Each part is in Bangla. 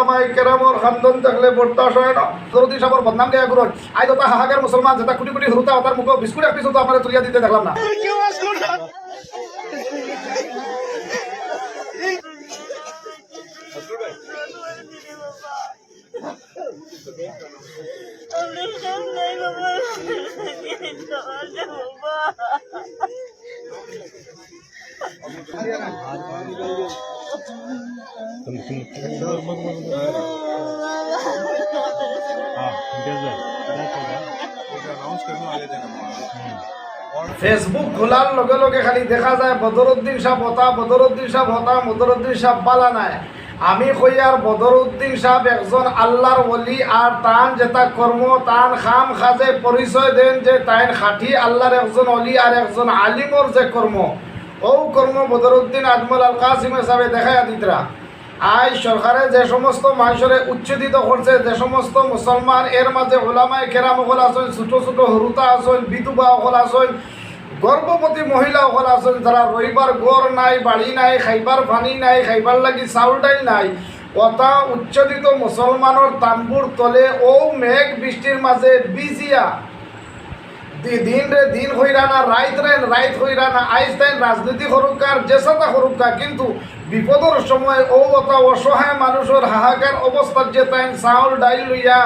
ওলামায়ে কেরামর খানদান থাকলে বরদাস্ত হয় না। দরুদি সাহেবের বদনাম গায়ে গুরুন আই তো হাহাকার মুসলমান যেটা কোটি কোটি হুরুতা তার মুখ বিস্কুট এক পিছু তো আপনারা তুলিয়া দিতে দেখলাম না। ফেসবুক খোলার লগে লগে খালি দেখা যায় বদরুদ্দিন সাহেব হতা, বদরুদ্দিন সাহেব হতা, বদরুদ্দিন সাহেব বালা নাই। আমি কই আর বদরুদ্দিন সাহেব একজন আল্লাহর ওলি, আর তান যেটা কর্ম তান খাম খাজে পরিচয় দেন যে তাইন খাঁটি আল্লাহর একজন ওলি আর একজন আলিমর যে কর্ম, ও কর্ম বদরুদ্দিন আজমল আল কাসিম সাহেব দেখাইয়া দিতরা। আজ সরকারে যে সমস্ত মানুষরে উচ্ছেদিত করছে, যে সমস্ত মুসলমান এর মাঝে ওলামায়ে কেরাম হল আছেন, ছোট ছোট হরুতা আছেন, বিধবা হল আছেন, গর্ভবতী মহিলা হল আছেন, যারা রইবার গড় নাই, বাড়ি নাই, খাইবার পানি নাই, খাইবার লাগি চাউল ডাইল নাই, অতা উচ্ছেদিত মুসলমানের তাম্বুর তলে ও মেঘ বৃষ্টির মাঝে বিজিয়া দিন রে দিন হইরা না, রাইত রে রাইত হইরা না, আইস তাইন রাজনীতি হরুকার যেসাতা হরুকা, কিন্তু বিপদের সময় ও অতা অসহায় মানুষের হাহাকার অবস্থার যে তাইন চাউল ডাইল লইয়া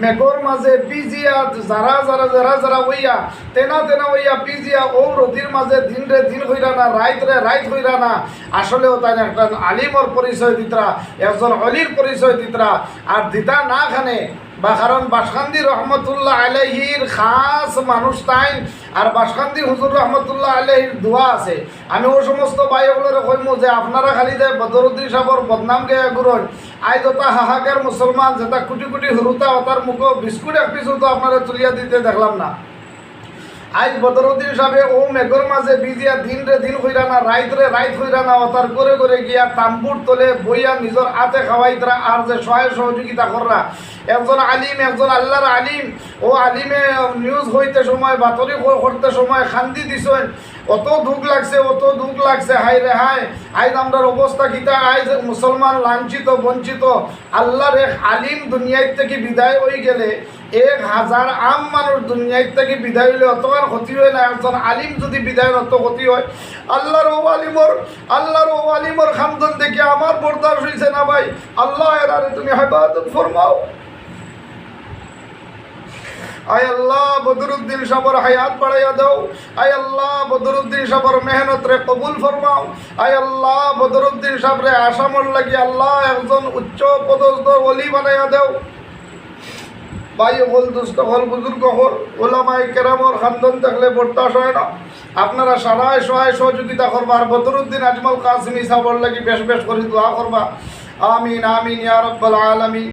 মেঘর মাঝে পিজিয়া যারা যারা যারা যারা হইয়া তেনা তেনা হইয়া পিজিয়া ও রদির মাঝে দিন রে দিন হইরা না, রাইত রে রাইত হইরা না, আসলেও তাই একটা আলিমর পরিচয় দিতরা, একজন অলির পরিচয় দিতরা। আর দিতা না খানে বা কারণ বাসকান্দি রহমতুল্লাহ আলাইহির খাস মানুষ তাই, আর বাসকান্দি হুজুর রহমতুল্লাহ আলাইহির দোয়া আছে। আমি ও সমস্ত ভাইগুলোরে কইমু যে আপনারা খালি যে বদরুদ্দিন সাহেবর বদনাম গেয়া গুরুন আই যত হাহাকার মুসলমান যেটা কোটি কোটি হুরুতা তার মুখ বিস্কুট এক পিছু তো আপনারা তুলিয়া দিতে দেখলাম না। আজ বদরুদ্দিন সাহেব ও মেঘর মাঝে বিজিয়া দিন রে দিন হইরা না, রাইত রে রাইত হইরা না, তার করে করে গিয়া তাম্বুর তলে বইয়া নিজের হাতে খাওয়াইতরা, আর যে সহায় সহযোগিতা কররা একজন আলিম, একজন আল্লাহর আলিম, ও আলিমে নিউজ হইতে সময় বাতরি করতে সময় খান্দি দিছেন, অত দুঃখ লাগছে, অত দুঃখ লাগছে, হাই রে হাই আইজ আমরার অবস্থা কিতা, আইজ মুসলমান লাঞ্ছিত বঞ্চিত, আল্লাহর এক আলিম দুনিয়ার থেকে বিদায় হয়ে গেলে 1000 আম মানুষ দুনিয়ার থেকে বিদায় হইলে অতবার ক্ষতি হয় না, একজন আলিম যদি বিদায় অত ক্ষতি হয়। আল্লাহর ও আলিমর খানদান দেখে আমার বরদাস্ত হইছে না ভাই। আল্লাহ এরারে তুমি হেফাজত ফরমাও। আয় আল্লাহ বদরুদ্দিন সাহেবের হায়াত বাড়াইয়া দাও। আয় আল্লাহ বদরুদ্দিন সাহেবের মেহনত রে কবুল ফরমাও। আয় আল্লাহ বদরুদ্দিন সাহেবরে আসামর লাগি আল্লাহ একজন উচ্চ পদস্থ ওলি বানাইয়া দাও। ভাই হল দুস্থ হল বুজুর্গ হল ওলামায়ে কেরামর খানদান থাকলে বরদাস্ত হয় না। আপনারা সবাই সহায় সহযোগিতা করবা, আর বদরুদ্দিন আজমল কাসিমি সাহেবের লাগি বেশ বেশ করে দোয়া করবা। আমিন আমিন ইয়া রাব্বাল আলামিন।